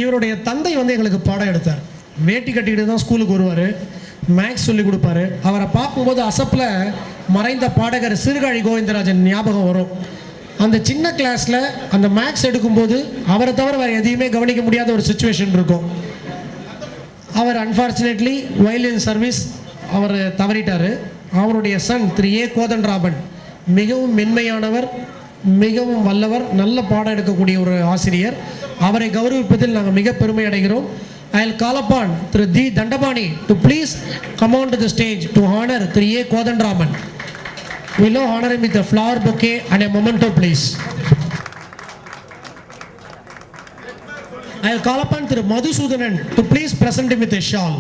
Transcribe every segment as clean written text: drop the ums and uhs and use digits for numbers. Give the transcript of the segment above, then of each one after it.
இவருடைய தந்தை வந்து எங்களுக்கு பாடம் எடுத்தார். வேட்டி கட்டிக்கிட்டு தான் ஸ்கூலுக்கு வருவார், மேக்ஸ் சொல்லிக் கொடுப்பாரு. அவரை பார்க்கும்போது அசப்பில் மறைந்த பாடகர் சீர்காழி கோவிந்தராஜன் ஞாபகம் வரும். அந்த சின்ன கிளாஸில் அந்த மேக்ஸ் எடுக்கும்போது அவரை தவிர வேறு எதையுமே கவனிக்க முடியாத ஒரு சுச்சுவேஷன் இருக்கும். அவர் அன்ஃபார்ச்சுனேட்லி வயலின் சர்வீஸ் அவர் தவறிட்டார். அவருடைய சன் திரு ஏ கோதண்டராமன் மிகவும் மென்மையானவர், மிகவும் வல்லவர், நல்ல பாடம் எடுக்கக்கூடிய ஒரு ஆசிரியர். அவரை கௌரவிப்பதில் நாங்கள் மிக பெருமை அடைகிறோம். I will call upon Thiru D. Dandapani to please come on to the stage to honor Thiru A. Kodandaraman. We will honor him with a flower bouquet and a memento, please. I will call upon Thiru Madhusudanan to please present him with a shawl.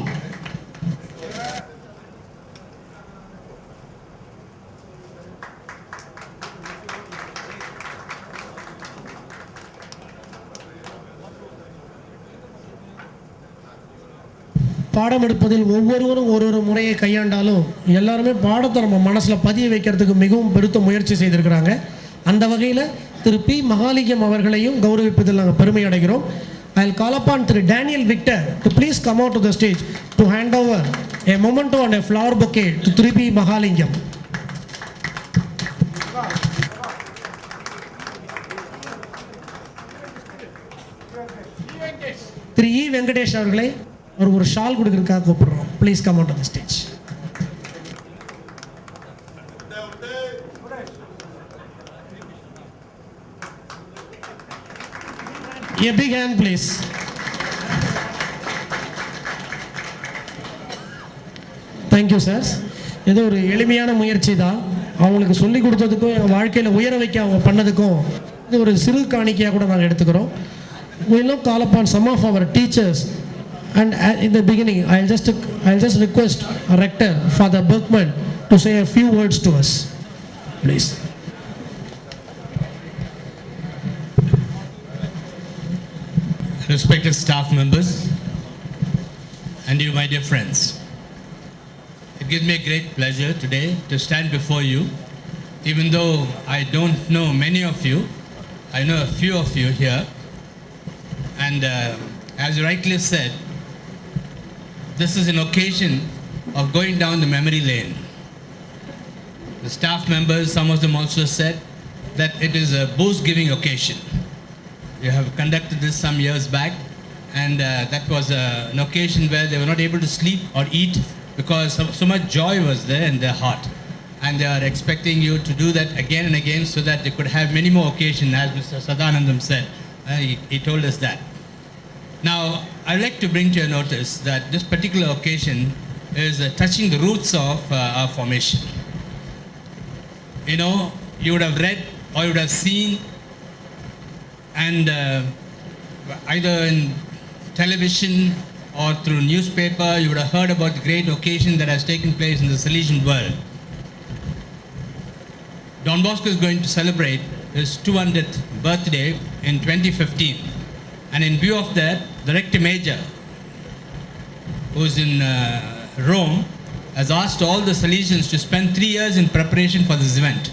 பாடம் எடுப்பதில் ஒவ்வொருவரும் ஒரு முறையை கையாண்டாலும் எல்லாருமே பாடத்தை நம்ம மனசில் பதிய வைக்கிறதுக்கு மிகவும் பெருத்த முயற்சி செய்திருக்கிறாங்க. அந்த வகையில் திரு பி மகாலிங்கம் அவர்களையும் கௌரவிப்பதில் நாங்கள் பெருமை அடைகிறோம். I will call upon Thiru Daniel Victor to please come out to the stage to hand over a memento and a flower bouquet to Thiru P Mahalingam. Thiru E Venkatesh அவர்களை ஒரு ஷால் கொடுக்கறதுக்காக கூப்பிடுறோம். Please come out on the stage. A big hand please. Thank you sir. இது ஒரு எளிமையான முயற்சி தான். அவங்களுக்கு சொல்லி கொடுத்ததுக்கும் எங்கள் வாழ்க்கையில் உயர வைக்க அவங்க பண்ணதுக்கும் இது ஒரு சிறு காணிக்கையாக கூட நாங்கள் எடுத்துக்கிறோம். We will now call upon some of our teachers. And in the beginning, I'll just request Rector Father Berkman to say a few words to us, please. Respected staff members and you, my dear friends, it gives me a great pleasure today to stand before you. Even though I don't know many of you, I know a few of you here, and as you rightly said, this is an occasion of going down the memory lane. The staff members, some of them also said that it is a booze-giving occasion. You have conducted this some years back, and that was an occasion where they were not able to sleep or eat because so much joy was there in their heart. And they are expecting you to do that again and again so that they could have many more occasions, as Mr. Sadanandam said. He told us that. Now, I'd like to bring to your notice that this particular occasion is touching the roots of our formation. You know, you would have read or you would have seen, and either in television or through newspaper, you would have heard about the great occasion that has taken place in the Salesian world. Don Bosco is going to celebrate his 200th birthday in 2015. And in view of that, the Rector Major, who is in Rome, has asked all the Salesians to spend 3 years in preparation for this event.